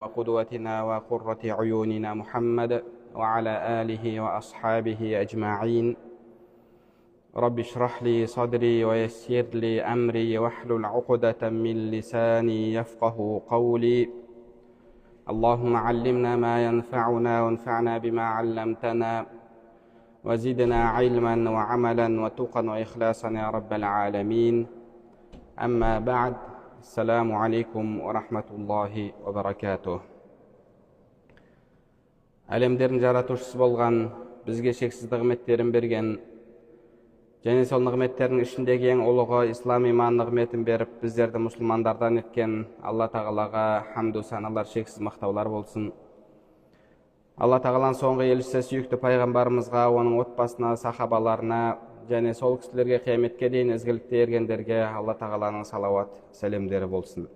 وقدوتنا وقرة عيوننا محمد وعلى آله وأصحابه أجمعين. رب اشرح لي صدري ويسر لي أمري واحلل عقدة من لساني يفقه قولي. اللهم علمنا ما ينفعنا وانفعنا بما علمتنا وزدنا علما وعملا وتقا وإخلاصا يا رب العالمين. أما بعد، Ассаламу алейкум ва рахматуллахи ва баракатух. Әлемдердің жаратушысы болған, бізге шексіз нығметтерін берген, және сол нығметтердің ішіндегі ең ұлығы ислам иман нығметін беріп, біздерді мұсылмандардан еткен Алла тағалаға хамду саналар, шексіз мақтаулар болсын. Алла тағаланың соңғы елшісі сүйікті пайғамбарымызға, оның отбасына, сахабаларына және сол кісілерге қияметке дейін ізгілікте ергендерге Алла тағаланың салауат сәлемдері болсын.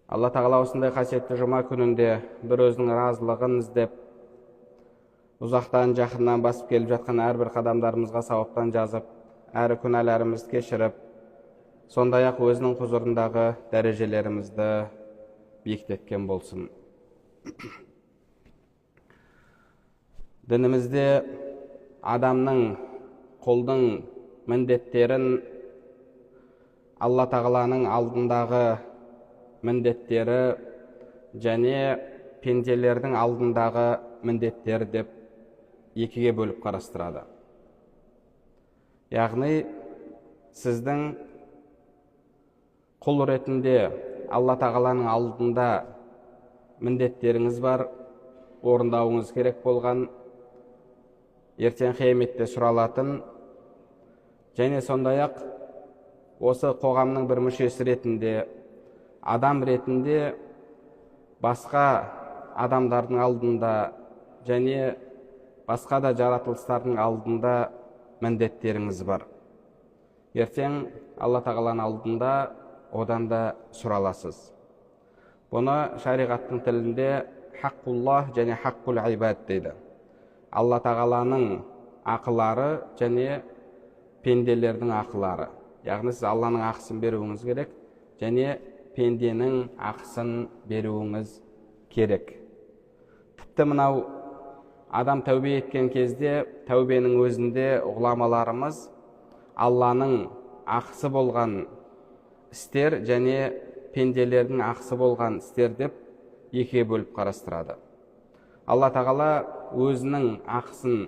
Алла тағала осындай қасиетті жұма күнінде бір өзінің разылығын іздеп, ұзақтан жақыннан басып келіп жатқан әрбір қадамдарымызға сауаптан жазып, әрі күнәларымызды кешіріп, сондай-ақ өзінің құзырындағы дәрежелерімізді биіктеткен болсын. Дінімізде адамның құлдың міндеттерін Алла тағаланың алдындағы міндеттері және пенделердің алдындағы міндеттері деп екіге бөліп қарастырады. Яғни, сіздің құл ретінде Алла тағаланың алдында міндеттеріңіз бар, орындауыңыз керек болған, ертең қияметте сұралатын, және сондай-ақ осы қоғамның бір мүшесі ретінде, адам ретінде басқа адамдардың алдында және басқа да жаратылыстардың алдында міндеттеріңіз бар. Ертең Алла тағаланың алдында одан да сұраласыз. Бұны шариғаттың тілінде хаққуллах және хаққул ибад дейді. Алла тағаланың ақылары және пенделердің ақылары. Яғни сіз Алланың ақысын беруіңіз керек және пенденің ақысын беруіңіз керек. Тіпті мынау адам тәубе еткен кезде, тәубенің өзінде ғұламаларымыз Алланың ақысы болған істер және пенделердің ақысы болған істер деп екіге бөліп қарастырады. Алла тағала өзінің ақысын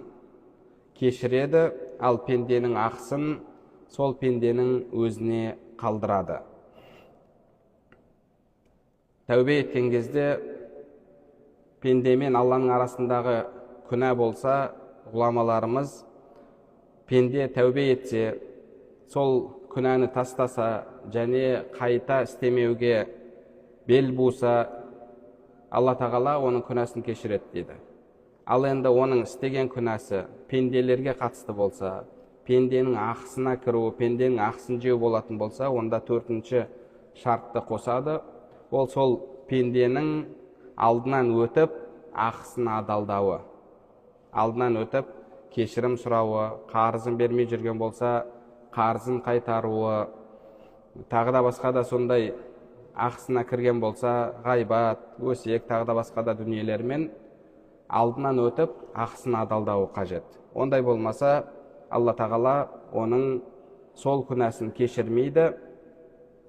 кешіреді, ал пенденің ақысын сол пенденің өзіне қалдырады. Тәубе еткен кезде пенде мен Алланың арасындағы күнә болса, ғұламаларымыз пенде тәубе етсе, сол күнәні тастаса және қайта істемеуге бел буса, Алла тағала оның күнәсін кешіреді дейді. Ал енді оның істеген күнәсі пенделерге қатысты болса, пенденің ақысына кіру, пенденің ақысын жеу болатын болса, онда төртінші шартты қосады. Ол сол пенденің алдынан өтіп, ақысын адалдауы. Алдынан өтіп, кешірім сұрауы, қарызын бермей жүрген болса, қарызын қайтаруы, тағы да басқа да сондай ақысына кірген болса, ғайбат, өсек, тағы да басқа да дүниелермен алдынан өтіп, ақысын адалдауы қажет. Ондай болмаса, Алла тағала оның сол күнәсін кешірмейді.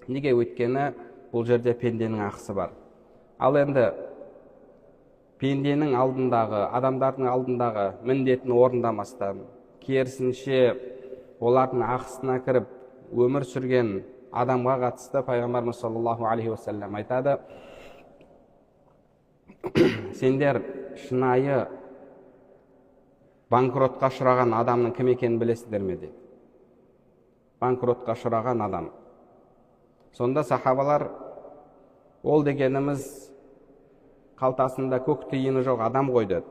Неге? Өйткені бұл жерде пенденің ақысы бар. Ал енді пенденің алдындағы, адамдардың алдындағы міндетін орындамастан, керісінше олардың ақысына кіріп өмір сүрген адамға қатысты пайғамбарымыз саллаллаху алейхи уассалам айтады: сендер шынайы банкротқа ұшыраған адамның кім екенін білесіздер ме дейді. Банкротқа ұшыраған адам. Сонда сахабалар, ол дегеніміз қалтасында көк тиыны жоқ адам ғой деді.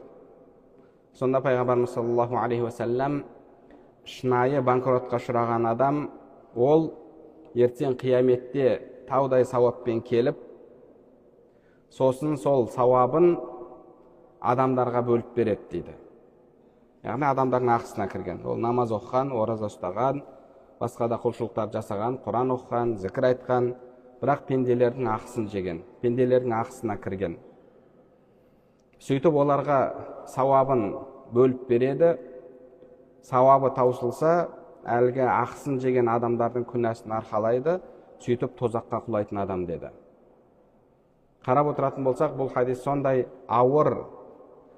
Сонда пайғамбарымыз саллаллаху алейхи уассалам, шынайы банкротқа ұшыраған адам ол ертең қияметте таудай сауаппен келіп, сосын сол сауабын адамдарға бөліп береді дейді. Яғни адамдардың ақысына кірген. Ол намаз оқыған, ораза ұстаған, басқа да құлшылықтар жасаған, Құран оқыған, зікір айтқан, бірақ пенделердің ақысын жеген, пенделердің ақысына кірген. Сөйтіп оларға сауабын бөліп береді. Сауабы таусылса, әлгі ақысын жеген адамдардың күнәсін арқалайды, сөйтіп тозаққа құлайтын адам деді. Қарап отыратын болсақ, бұл хадис сондай ауыр,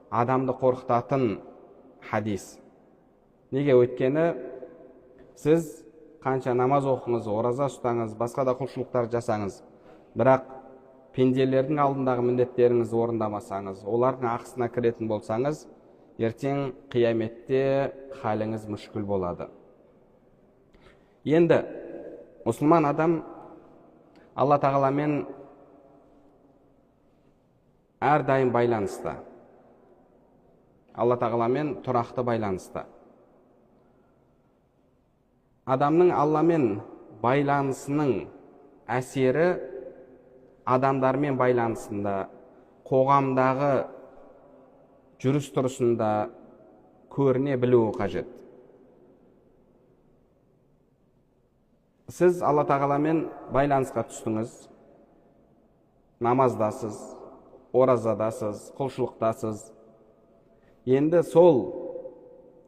адамды қорқытатын хадис. Неге? Өйткені сіз қанша намаз оқыңыз, ораза ұстаңыз, басқа да құлшылықтар жасаңыз, бірақ пенделердің алдындағы міндеттеріңізді орындамасаңыз, олардың ақысына кіретін болсаңыз, ертең қияметте халіңіз мүшкіл болады. Енді мұсылман адам Алла тағаламен әрдайым байланыста. Алла тағаламен тұрақты байланыста. Адамның Алламен байланысының әсері адамдармен байланысында, қоғамдағы жүріс тұрысында көріне білуі қажет. Сіз Алла тағаламен байланысқа түстіңіз, намаздасыз, оразадасыз, құлшылықтасыз. Енді сол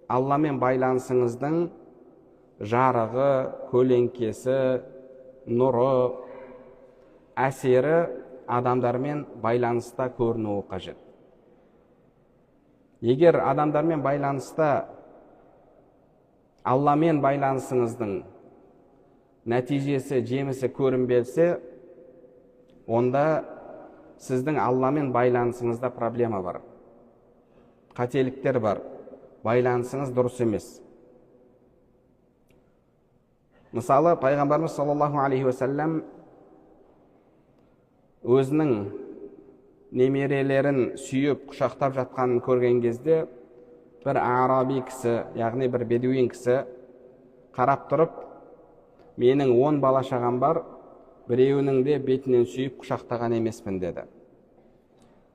Алламен байланысыңыздың жарығы, көлеңкесі, нұры, әсері адамдармен байланыста көрінуі қажет. Егер адамдармен байланыста Алламен байланысыңыздың нәтижесі, жемісі көрінбесе, онда сіздің Алламен байланысыңызда проблема бар. Қателіктер бар. Байланысыңыз дұрыс емес. Мысалы, пайғамбарымыз саллаллаху алейхи уассалам өзінің немерелерін сүйіп, құшақтап жатқанын көрген кезде, бір араби кісі, яғни бір бедуин кісі қарап тұрып, менің 10 бала шағам бар, біреуінің де бетінен сүйіп құшақтаған емеспін деді.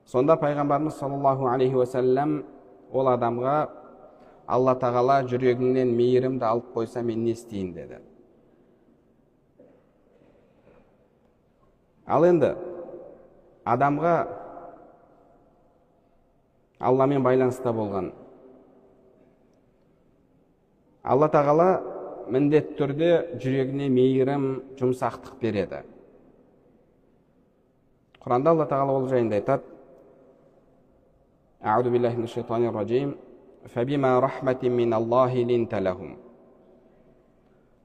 Сонда пайғамбарымыз саллаллаху алейхи уассалам ол адамға, Алла тағала жүрегіңнен мейірімді алып қойса, мен не істейін деді. Ал енді адамға Алламен байланыста болған, Алла тағала міндетті түрде жүрегіне мейірім, жұмсақтық береді. Құранда Алла тағала ол жайында айтады: А'уду биллахи минаш шайтанир ражим. Фабима рахматин миналлахи линта лахум.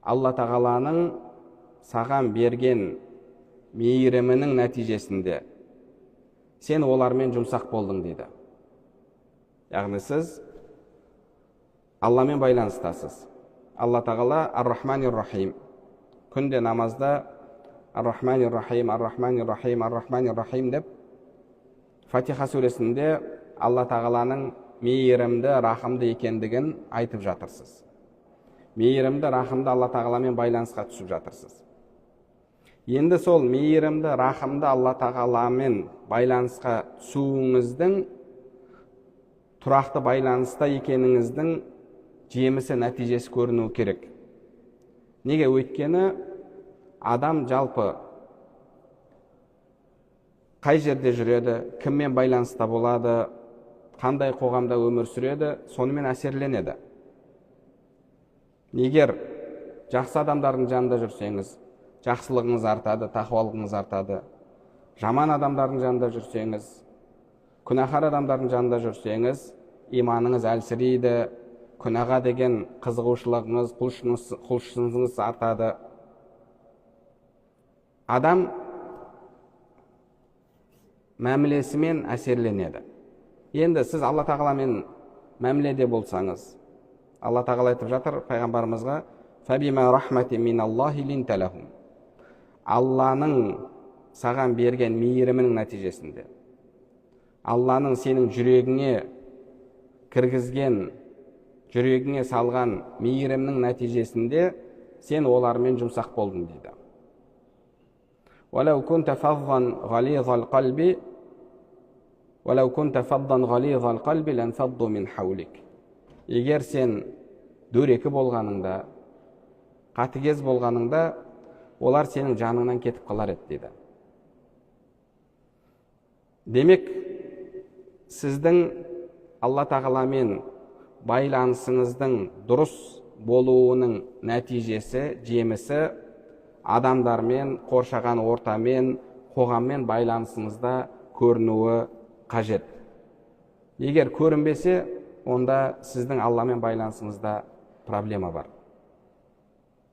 Алла тағаланың саған берген мейірімінің нәтижесінде сен олармен жұмсақ болдың дейді. Яғни сіз Алламен байланыстасыз. Алла тағала ар-рахманир рахим. Күнде намазда ар-рахманир рахим, ар-рахманир рахим, ар-рахманир рахим деп Фатиха сүресінде Алла тағаланың мейірімді, рахымды екендігін айтып жатырсыз. Мейірімді, рахымды Алла тағаламен байланысқа түсіп жатырсыз. Енді сол мейірімді, рахымды Алла тағаламен байланысқа түсуіңіздің, тұрақты байланыста екеніңіздің жемісі, нәтижесі көріну керек. Неге? Өйткені адам жалпы қай жерде жүреді, кіммен байланыста болады, қандай қоғамда өмір сүреді, сонымен әсерленеді. Егер жақсы адамдардың жанында жүрсеңіз, жақсылығыңыз артады, тақуалығыңыз артады. Жаман адамдардың жанында жүрсеңіз, күнәһар адамдардың жанында жүрсеңіз, иманыңыз әлсірейді, күнәға деген қызығушылығыңыз, құлшынысыңыз артады. Адам мәмілесімен әсерленеді. Енді сіз Алла тағаламен мәміледе болсаңыз, Алла тағала айтып жатыр пайғамбарымызға: «Фабима рахматин миналлахи линта лахум». Алланың саған берген мейірімінің нәтижесінде, Алланың сенің жүрегіңе кіргізген, жүрегіңе салған мейірімнің нәтижесінде сен олармен жұмсақ болдың дейді. وَلَوْ كُنْتَ فَظًّا غَلِيظَ الْقَلْبِ وَلَوْ كُنْتَ فَظًّا غَلِيظَ الْقَلْبِ لَانْفَضُّوا مِنْ حَوْلِكَ. Егер сен дөрекі болғаныңда, қатыгез болғаныңда, олар сенің жаныңнан кетіп қалар еді дейді. Демек, сіздің Алла тағаламен байланысыңыздың дұрыс болуының нәтижесі, жемісі адамдармен, қоршаған ортамен, қоғаммен байланысыңызда көрінуі қажет. Егер көрінбесе, онда сіздің Алламен байланысыңызда проблема бар.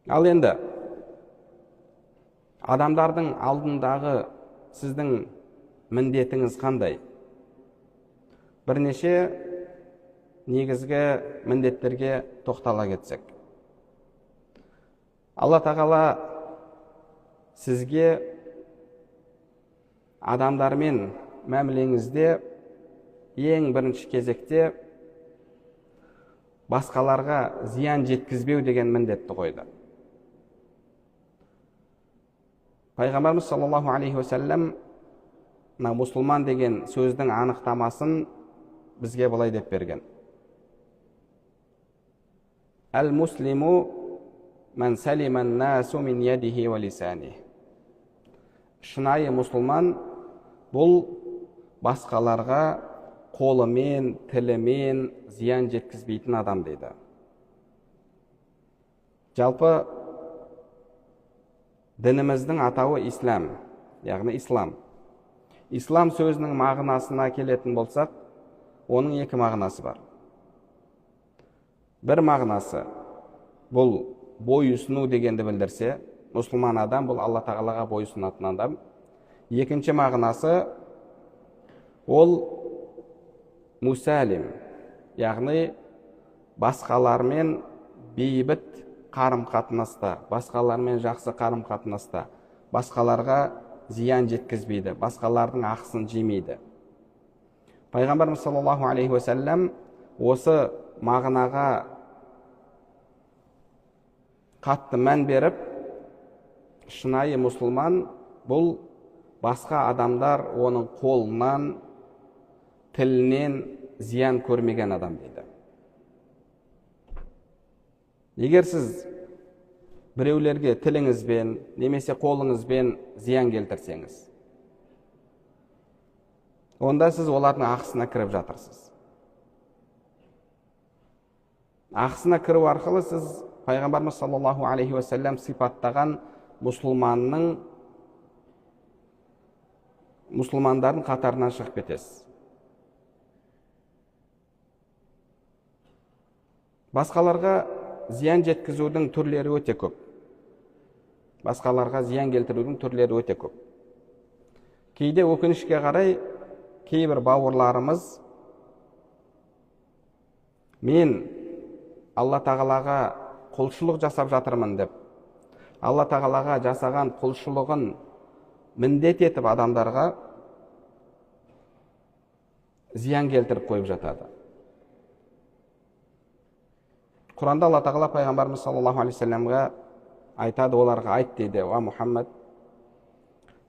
Ал енді адамдардың алдындағы сіздің міндетіңіз қандай? Бірнеше негізгі міндеттерге тоқтала кетсек. Алла тағала сізге адамдармен мәмілеңізде ең бірінші кезекте басқаларға зиян жеткізбеу деген міндетті қойды. Пайғамбарымыз саллаллаху алейхи уассалам мұсылман деген сөздің анықтамасын бізге былай деп берген. Әл-муслиму мән сәлиман насу мин ядихи ва лисани. Шынайы мұсылман бұл басқаларға қолымен, тілімен зиян жеткізбейтін адам дейді. Жалпы дініміздің атауы ислам, яғни ислам. Ислам сөзінің мағынасына келетін болсақ, оның екі мағынасы бар. Бір мағынасы бұл бойұсыну дегенді білдірсе, мұсылман адам бұл Алла тағалаға бойұсынатын адам. Екінші мағынасы ол мусалим, яғни басқалармен бейбіт қарым-қатынаста, басқалармен жақсы қарым-қатынаста, басқаларға зиян жеткізбейді, басқалардың ақысын жемейді. Пайғамбарымыз саллаллаху алейхи уассалам осы мағынаға қатты мән беріп, шынайы мұсылман бұл басқа адамдар оның қолынан, тілінен зиян көрмеген адам дейді. Егер сіз біреулерге тіліңізбен, немесе қолыңызбен зиян келтірсеңіз, онда сіз олардың ақысына кіріп жатырсыз. Ақысына кіру арқылы сіз Пайғамбарымыз саллаллаху алейхи уассалам сипаттаған мұсылмандардың қатарынан шығып кетесіз. Басқаларға зиян жеткізудің түрлері өте көп. Басқаларға зиян келтірудің түрлері өте көп. Кейде өкінішке қарай кейбір бауырларымыз мен Алла тағалаға құлшылық жасап жатырмын деп, Алла тағалаға жасаған құлшылығын міндет етіп адамдарға зиян келтіріп қойып жатады. Құранда Алла тағала Пайғамбарымыз саллаллаху алейхи вассаламға айтады, оларға айт дейді: "Ва Мұхаммад,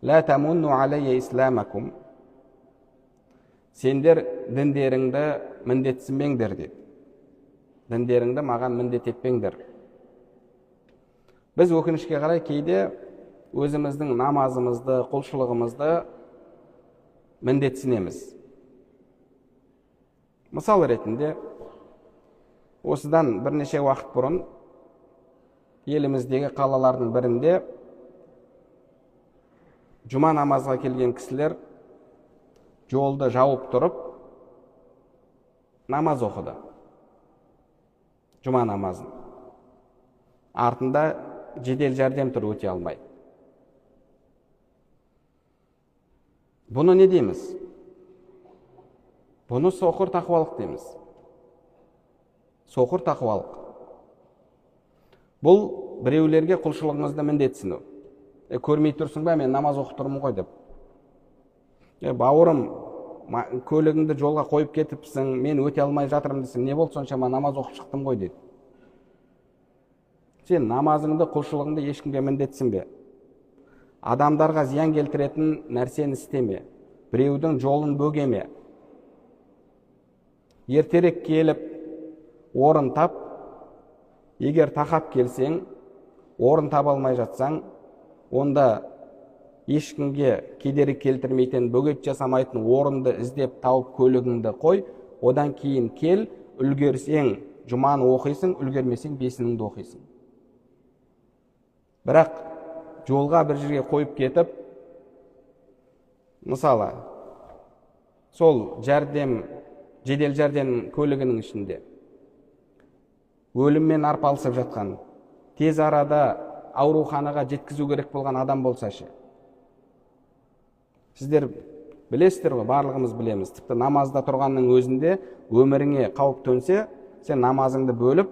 ла тамунну алейя исламакум." Сендер діндеріңді міндетсінбеңдер дейді. Діндеріңді маған міндет етпеңдер. Біз өкінішке қарай кейде өзіміздің намазымызды, құлшылығымызды міндетсінеміз. Мысал ретінде, осыдан бірнеше уақыт бұрын еліміздегі қалалардың бірінде жұма намазға келген кісілер жолды жауып тұрып намаз оқыды. Жұма намазын. Артында жедел жәрдем тұр, өте алмай. Бұны не дейміз? Бұны соқыр тақуалық дейміз. Соқыр тақуалық. Бұл біреулерге құлшылығыңызды міндетсіну. Көрмей тұрсың ба, мен намаз оқып тұрмын ғой деп. Бауырым, көлігіңді жолға қойып кетіпсің, мен өте алмай жатырмын десең, не болды соншама, намаз оқып шықтым ғой дейді. Сен намазыңды, құлшылығыңды ешкімге міндетсінбе. Адамдарға зиян келтіретін нәрсені істеме. Біреудің жолын бөгеме. Ертерек келіп, орын тап. Егер тақап келсең, орын таба алмай жатсаң, онда ешкімге кедергі келтірмейтін, бөгет жасамайтын орынды іздеп тауып көлігіңді қой, одан кейін кел, үлгерсең жұманы оқисың, үлгермесең бесініңді оқисың. Бірақ жолға бір жерге қойып кетіп, мысалы, сол жедел жәрдем көлігінің ішінде өліммен арпалысып жатқан, тез арада ауруханаға жеткізу керек болған адам болса ше. Сіздер білесіздер ғой, барлығымыз білеміз. Тіпті намазда тұрғанның өзінде өміріңе қауіп төнсе, сен намазыңды бөліп,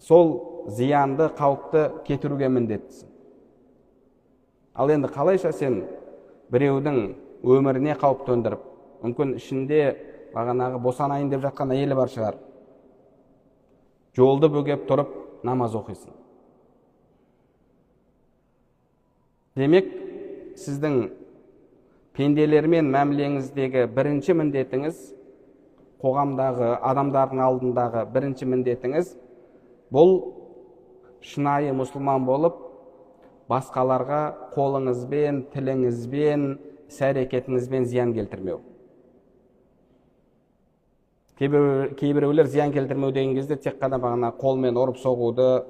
сол зиянды, қауіпті кетіруге міндеттісің. Ал енді қалайша сен біреудің өміріне қауіп төндіріп, мүмкін ішінде бағанағы босанайын деп жатқан әйелі бар шығар, жолды бөгеп тұрып намаз оқисың. Демек, сіздің пенделермен мәмілеңіздегі бірінші міндетіңіз, қоғамдағы адамдардың алдындағы бірінші міндетіңіз, бұл шынайы мұсылман болып, басқаларға қолыңызбен, тіліңізбен, іс-әрекетіңізбен зиян келтірмеу. Кейбіреулер зиян келтірмеу деген кезде тек қана бағана қолмен ұрып соғуды,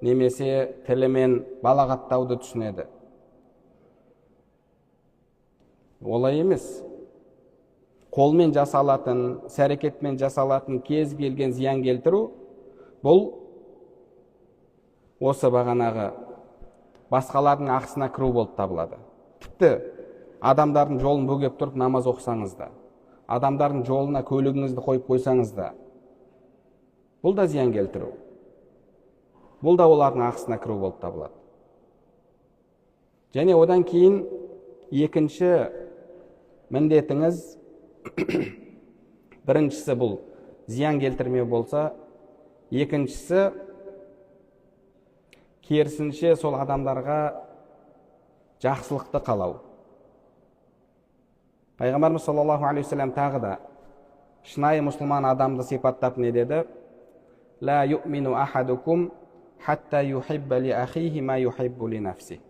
немесе тілімен балағаттауды түсінеді. Олай емес. Қолмен жасалатын, іс-әрекетмен жасалатын кез келген зиян келтіру, бұл осы бағанағы басқалардың ақысына кіру болып табылады. Тіпті адамдардың жолын бөгеп тұрып намаз оқысаңыз да, адамдардың жолына көлігіңізді қойып қойсаңыз да, бұл да зиян келтіру. Бұл да олардың ақысына кіру болып табылады. Және одан кейін екінші міндетіңіз, біріншісі бұл зиян келтірмеу болса, екіншісі керісінше сол адамдарға жақсылықты қалау. Пайғамбарымыз саллаллаху алейхи вассалам тағы да шынайы мұсылман адамды сипаттап не деді? Ла юъмину ахадукум хатта юхибба ли ахихи ма юхиббу ли нафси.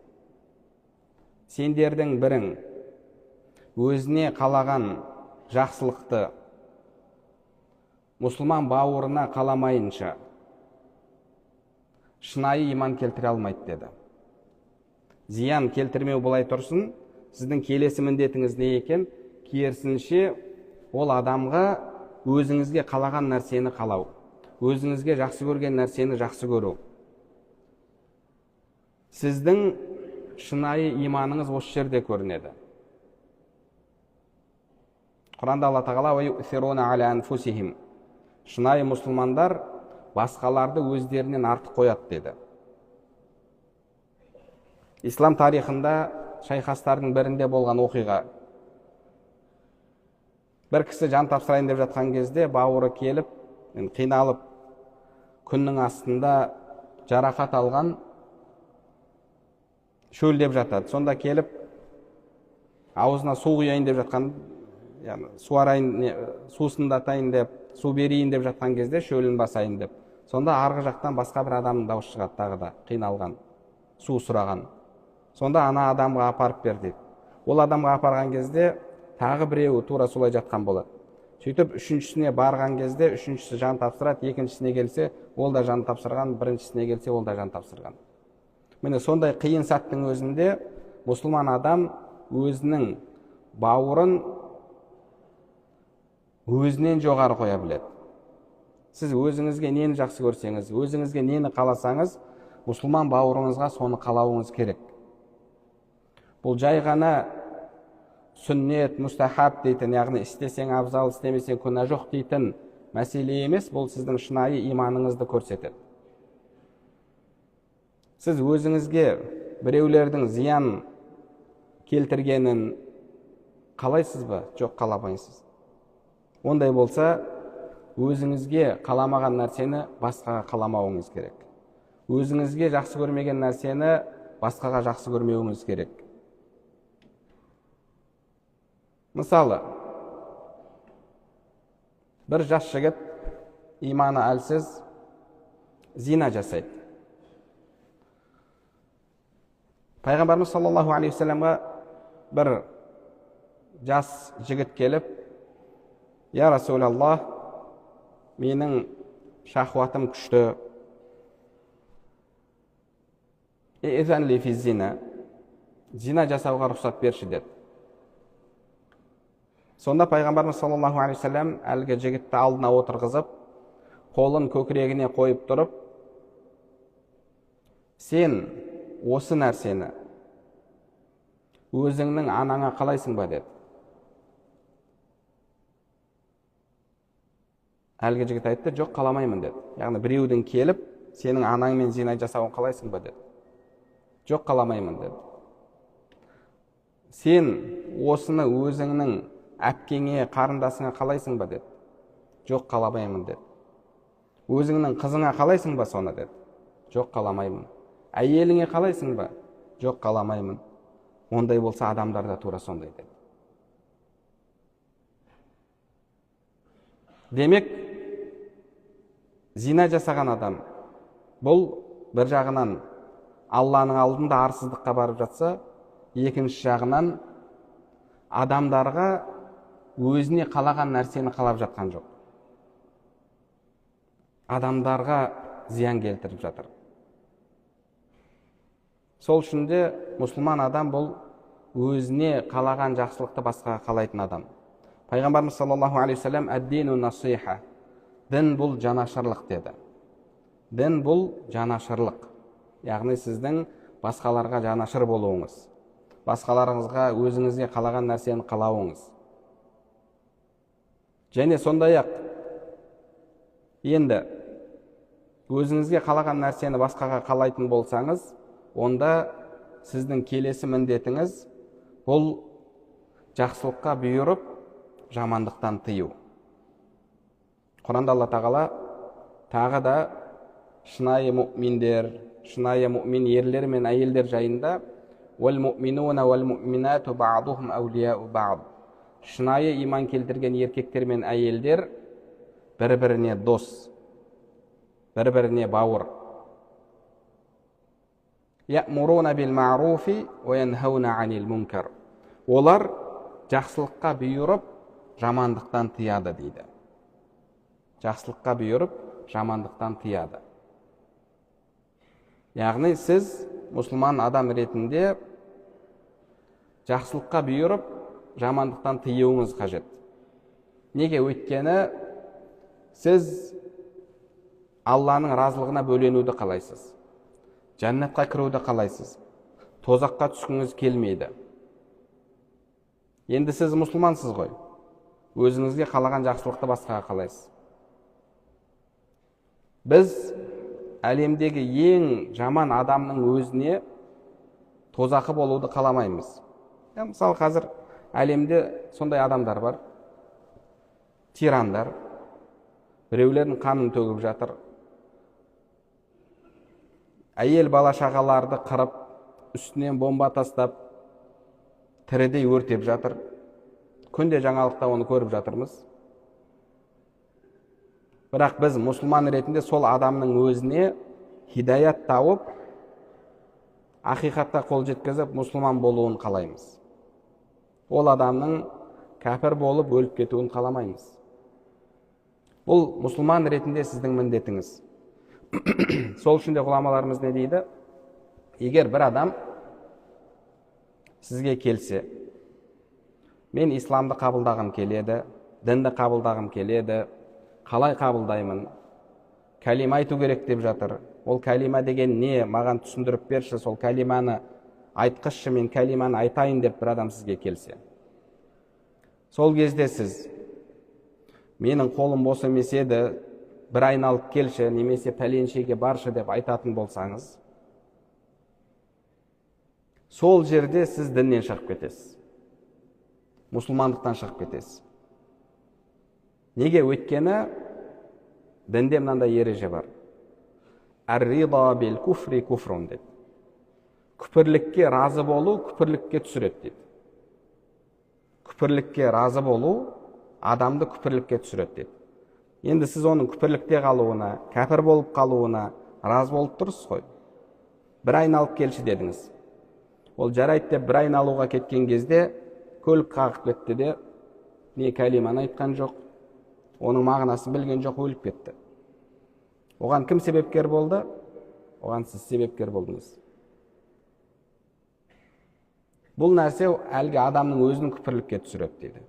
Сендердің бірің өзіне қалаған жақсылықты мұсылман бауырына қаламайынша шынайы иман келтіре алмайды деді. Зиян келтірмеу былай тұрсын, сіздің келесі міндетіңіз не екен? Керісінше ол адамға өзіңізге қалаған нәрсені қалау, өзіңізге жақсы көрген нәрсені жақсы көру. Сіздің шынайы иманыңыз осы жерде көрінеді. Құранда Алла тағала «Ва ю'сируна аля анфусихим». Шынайы мұсылмандар басқаларды өздерінен артық қояды деді. Ислам тарихында шайқастардың бірінде болған оқиға. Бір кісі жан тапсырайын деп жатқан кезде бауыры келіп, қиналып, күннің астында жарақат алған, шөлдеп жатады. Сонда келіп, аузына су құяйын деп жатқан, сусындатайын деп, су берейін деп жатқан кезде шөлін басайын деп. Сонда арғы жақтан басқа бір адамның дауысы шығады, тағы да қиналған, су сұраған. Сонда ана адамға апарып бер дейді. Ол адамға апарған кезде тағы біреуі тура солай жатқан болады. Сөйтіп үшіншісіне барған кезде үшіншісі жан тапсырады, екіншісіне келсе ол да жан тапсырған, біріншісіне келсе ол да жан тапсырған. Міне сондай қиын сәттің өзінде мұсылман адам өзінің бауырын өзінен жоғары қоя біледі. Сіз өзіңізге нені жақсы көрсеңіз, өзіңізге нені қаласаңыз, мұсылман бауырыңызға соны қалауыңыз керек. Бұл жай ғана сүннет, мұстахаб дейтін, яғни істесең абзал, істемесең күнә жоқ дейтін мәселе емес, бұл сіздің шынайы иманыңызды көрсетеді. Сіз өзіңізге біреулердің зиян келтіргенін қалайсыз ба? Жоқ, қаламайсыз. Ондай болса, өзіңізге қаламаған нәрсені басқаға қаламауыңыз керек. Өзіңізге жақсы көрмеген нәрсені басқаға жақсы көрмеуіңіз керек. Мысалы, бір жас жігіт иманы әлсіз зина жасайды. Пайғамбарымыз саллаллаху алейхи вассаламға бір жас жігіт келіп, я Расулаллах, менің шахуатым күшті, зина жасауға рұқсат берші деді. Сонда пайғамбарымыз саллаллаху алейхи вассалам әлгі жігітті алдына отырғызып, қолын көкірегіне қойып тұрып, сен осы нәрсені өзіңнің анаңа қалайсың ба деді. Әлгі жігіт айтты, жоқ, қаламаймын деді. Яғни біреудің келіп, сенің анаңмен зина жасауын қалайсың ба деді. Жоқ, қаламаймын деді. Сен осыны өзіңнің әпкеңе, қарындасыңа қалайсың ба деді. Жоқ, қаламаймын деді. Өзіңнің қызыңа қалайсың ба соны деді. Жоқ, қаламаймын. Әйеліңе қалайсың ба? Жоқ, қаламаймын. Ондай болса адамдар да тура сондай деді. Демек, зина жасаған адам бұл бір жағынан Алланың алдында арсыздыққа барып жатса, екінші жағынан адамдарға өзіне қалаған нәрсені қалап жатқан жоқ. Адамдарға зиян келтіріп жатыр. Сол үшін де мұсылман адам бұл өзіне қалаған жақсылықты басқаға қалайтын адам. Пайғамбарымыз саллаллаху алейхи вассалам әд-дину насиха, дін бұл жанашырлық деді. Дін бұл жанашырлық. Яғни сіздің басқаларға жанашыр болуыңыз, басқаларыңызға өзіңізге қалаған нәрсені қалауыңыз. Және сондай-ақ енді өзіңізге қалаған нәрсені басқаға қалайтын болсаңыз, онда сіздің келесі міндетіңіз бұл жақсылыққа бұйырып, жамандықтан тыю. Құранда Алла тағала тағы да шынайы мұъминдер, шынайы мұъмин ерлер мен әйелдер жайында «Уәл-мұъминуна уәл-мұъминату бa'духум әулияу бa'д». Шынайы иман келтірген еркектер мен әйелдер бір-біріне дос, бір-біріне бауыр. «Я'муруна бил-ма'руфи ва янхауна анил мункар». Олар жақсылыққа бұйырып, жамандықтан тыяды дейді. Жақсылыққа бұйырып, жамандықтан тыяды. Яғни сіз мұсылман адам ретінде жақсылыққа бұйырып, жамандықтан тыюыңыз қажет. Неге? Өйткені сіз Алланың разылығына бөленуді қалайсыз. Жәннатқа кіруді қалайсыз. Тозаққа түскіңіз келмейді. Енді сіз мұсылмансыз ғой. Өзіңізге қалаған жақсылықты басқаға қалайсыз. Біз әлемдегі ең жаман адамның өзіне тозақы болуды қаламаймыз. Мысалы қазір әлемде сондай адамдар бар, тирандар, біреулердің қанын төгіп жатыр, әйел бала шағаларды қырып, үстінен бомба тастап, тірідей өртеп жатыр. Күнде жаңалықта оны көріп жатырмыз. Бірақ біз мұсылман ретінде сол адамның өзіне хидаят тауып, ақиқатта қол жеткізіп, мұсылман болуын қалаймыз. Ол адамның кәпір болып өліп кетуін қаламаймыз. Бұл мұсылман ретінде сіздің міндетіңіз. Сол үшін де ғұламаларымыз не дейді? Егер бір адам сізге келсе, мен исламды қабылдағым келеді, дінді қабылдағым келеді, қалай қабылдаймын? Кәлима айту керек деп жатыр. Ол кәлима деген не? Маған түсіндіріп берші, сол кәлиманы айтқызшы, мен кәлиманы айтайын деп бір адам сізге келсе. Сол кезде сіз, менің қолым бос емес еді, бір айналып келші, немесе пәленшеге баршы деп айтатын болсаңыз, сол жерде сіз діннен шығып кетесіз. Мұсылмандықтан шығып кетесіз. Неге? Өйткені дінде мынандай ереже бар. Ар-рида бил куфри куфрун дейді. Күпірлікке разы болу күпірлікке түсіреді дейді. Күпірлікке разы болу адамды күпірлікке түсіреді дейді. Енді сіз оның күпірлікте қалуына, кәпір болып қалуына разы болып тұрсыз ғой. Бір айналып келші дедіңіз. Ол жарайды деп бір айналуға кеткен кезде көлік қағып кетті де, не кәлиманы айтқан жоқ, оның мағынасын білген жоқ, өліп кетті. Оған кім себепкер болды? Оған сіз себепкер болдыңыз. Бұл нәрсе әлгі адамның өзінің күпірлікке түсіреді дейді.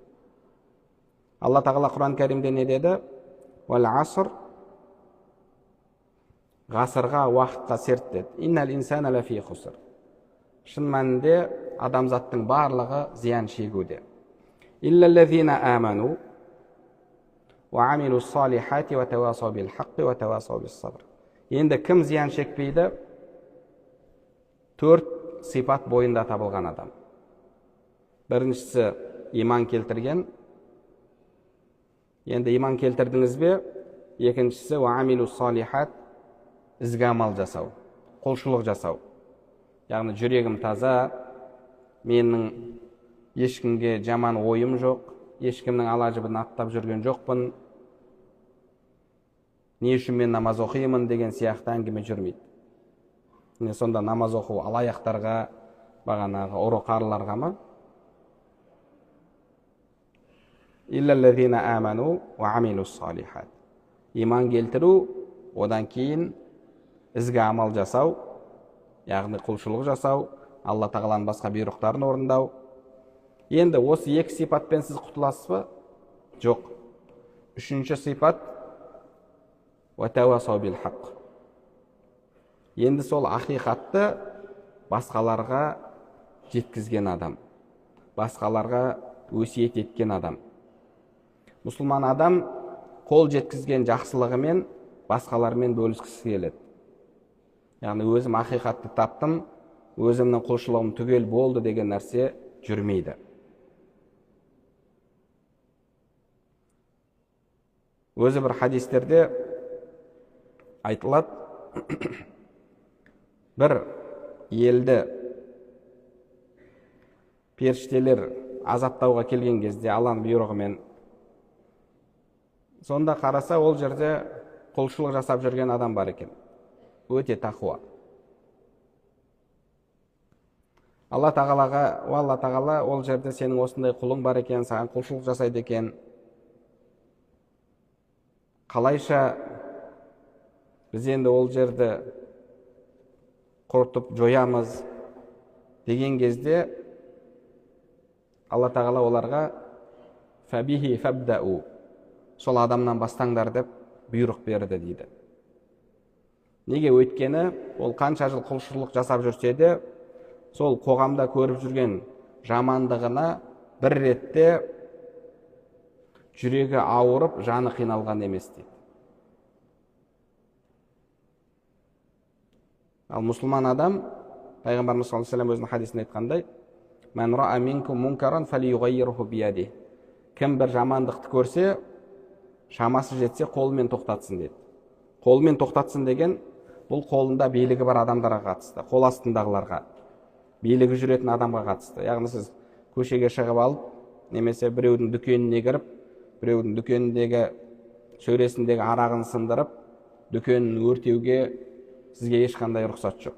Алла тағала Құран кәрімде не деді? Уәл аср, ғасырға, уақытқа серт деді. Иннал инсана лафи хуср. Шын мәнінде адамзаттың барлығы зиян шегуде. Иллаллазина аману ва амилу салихати ва тавасау бил хаққи ва тавасау бис сабр. Енді кім зиян шекпейді? 4 сипат бойында табылған адам. Біріншісі иман келтірген. Енді иман келтірдіңіз бе? Екіншісі ва амилу салихат, ізгі амал жасау, құлшылық жасау. Яғни жүрегім таза, менің ешкімге жаман ойым жоқ, ешкімнің ала-жібін аттап жүрген жоқпын, не үшін мен намаз оқимын деген сияқты әңгіме жүрмейді. Сонда намаз оқу алаяқтарға, бағанағы ұры-қарыларға ма? Иллаллазина аману ва амилу салихат. Иман келтіру, одан кейін ізгі амал жасау, яғни құлшылық жасау, Алла тағаланың басқа бұйрықтарын орындау. Енді осы 2 сипатпен сіз құтыласыз ба? Жоқ. 3-ші сипат ва тавасау бил хақ. Енді сол ақиқатты басқаларға жеткізген адам, басқаларға өсиет еткен адам. Мұсылман адам қол жеткізген жақсылығымен басқалармен бөліскісі келеді. Яғни өзім ақиқатты таптым, өзімнің құлшылығым түгел болды деген нәрсе жүрмейді. Өзі бір хадистерде айтылады, бір елді періштелер азаптауға келген кезде Алланың бұйрығымен, сонда қараса ол жерде құлшылық жасап жүрген адам бар екен. Өте тақуа. Алла тағала ол жерде сенің осындай құлың бар екен, саған құлшылық жасайды екен. Қалайша біз енді ол жерді құртып жоямыз деген кезде Алла тағала оларға фабихи фабдау, сол адамнан бастаңдар деп бұйрық берді дейді. Неге? Өйткені ол қанша жыл құлшылық жасап жүрсе де, сол қоғамда көріп жүрген жамандығына бір ретте жүрегі ауырып, жаны қиналған емес дейді. Ал мұсылман адам, Пайғамбарымыз саллаллаху алейхи ва саллям өзінің хадисінде айтқандай, «Мән ра'a минкум мункаран фалюғаййирху бияди». Кім бір жамандықты көрсе, шамасы жетсе қолымен тоқтатсын дейді. Қолымен тоқтатсын деген, бұл қолында билігі бар адамдарға қатысты, қол астындағыларға, билігі жүретін адамға қатысты. Яғни сіз көшеге шығып алып, немесе біреудің дүкеніне кіріп, біреудің дүкеніндегі сөресіндегі арағын сындырып, дүкенін өртеуге сізге ешқандай рұқсат жоқ.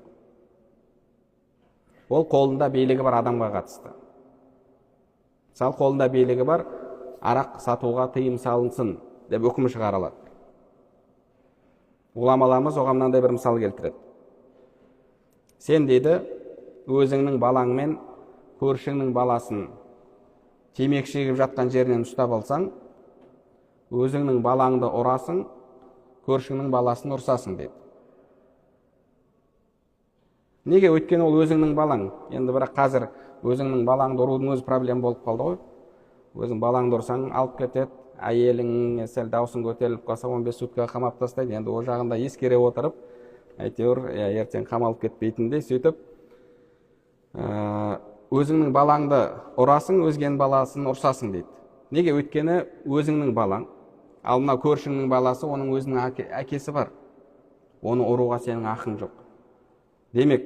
Ол қолында билігі бар адамға қатысты. Сал қолында билігі бар, арақ сатуға тыйым салынсын деп үкім шығарылады. Ғұламаларымыз оған мынандай бір мысал келтіреді. Сен дейді, өзіңнің балаңмен көршіңнің баласын темекі шегіп жатқан жерінен ұстап алсаң, өзіңнің балаңды ұрасың, көршіңнің баласын ұрсасың дейді. Неге? Өйткені ол өзіңнің балаң. Енді бірақ қазір өзіңнің балаңды ұрудың өзі проблем болып қалды ғой. Өзің балаңды ұрсаң алып кетеді, әйелің сәл даусың көтеріліп қалса 15 суткаға қамап тастайды. Енді о жағында ескере отырып, әйтеуір ертең қамалып кетпейтіндей сөйтіп, өзіңнің балаңды ұрасың, өзгенің баласын ұрсасың дейді. Неге? Өйткені өзіңнің балаң. Ал мына көршіңнің баласы, оның өзінің әкесі бар. Оны ұруға сенің ақың жоқ. Демек,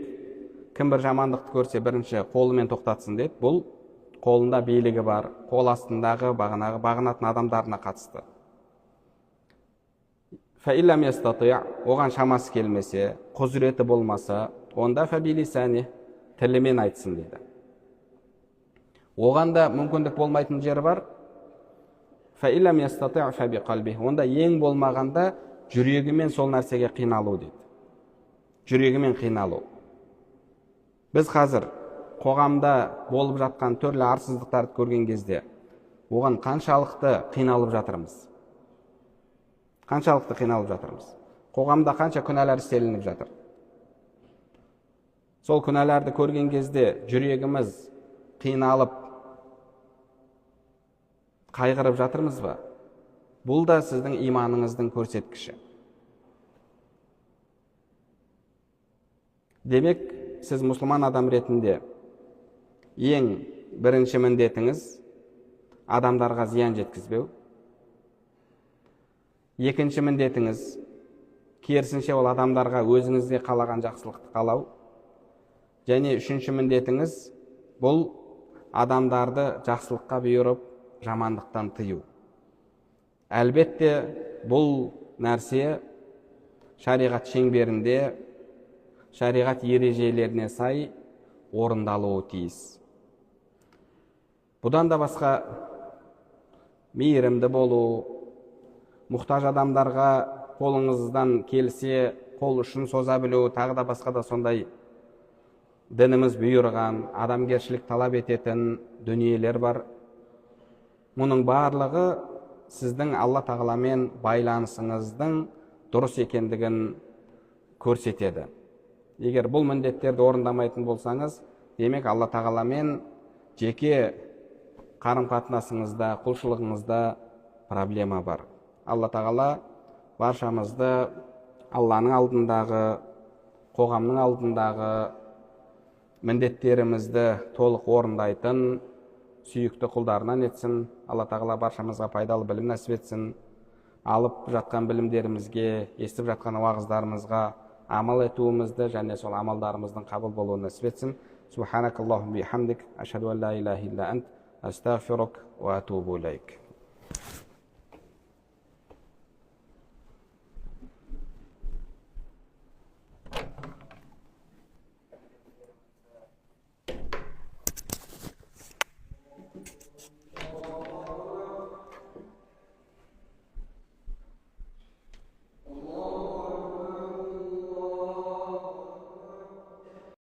кім бір жамандықты көрсе, бірінші қолымен тоқтатсын дейді. Бұл қолында билігі бар, қол астындағы бағынатын адамдарына қатысты. Фаиллам ястати, оған шамасы келмесе, құзыреті болмаса, онда фабилисани, тілімен айтсын дейді. Оған да мүмкіндік болмайтын жері бар. Онда ең болмағанда жүрегімен сол нәрсеге қиналу дейді. Жүрегімен қиналу. Біз қазір қоғамда болып жатқан түрлі арсыздықтарды көрген кезде оған қаншалықты қиналып жатырмыз. Қаншалықты қиналып жатырмыз. Қоғамда қанша күнәлар істелініп жатыр. Сол күнәларды көрген кезде жүрегіміз қиналып, қайғырып жатырмыз ба? Бұл да сіздің иманыңыздың көрсеткіші. Демек, сіз мұсылман адам ретінде ең бірінші міндетіңіз адамдарға зиян жеткізбеу. Екінші міндетіңіз керісінше ол адамдарға өзіңізге қалаған жақсылықты қалау. Және үшінші міндетіңіз бұл адамдарды жақсылыққа бұйырып, жамандықтан тыю. Әлбетте бұл нәрсе шариғат шеңберінде, шариғат ережелеріне сай орындалуы тиіс. Бұдан да басқа мейірімді болу, мұқтаж адамдарға қолыңыздан келсе қол ұшын соза білу, тағы да басқа да сондай дініміз бұйырған, адамгершілік талап ететін дүниелер бар. Мұның барлығы сіздің Алла тағаламен байланысыңыздың дұрыс екендігін көрсетеді. Егер бұл міндеттерді орындамайтын болсаңыз, демек Алла тағаламен жеке қарым-қатынасыңызда, құлшылығыңызда проблема бар. Алла тағала баршамызды Алланың алдындағы, қоғамның алдындағы міндеттерімізді толық орындайтын сүйікті құлдарынан етсін. Алла тағала баршамызға пайдалы білім нәсіп етсін. Алып жатқан білімдерімізге, естіп жатқан уағыздарымызға амал етуімізді және сол амалдарымыздың қабыл болуын нәсіп етсін. Субханакаллахумма бихамдик, ашхаду ан ла илаха илля ант, астағфирук ва атубу илейк.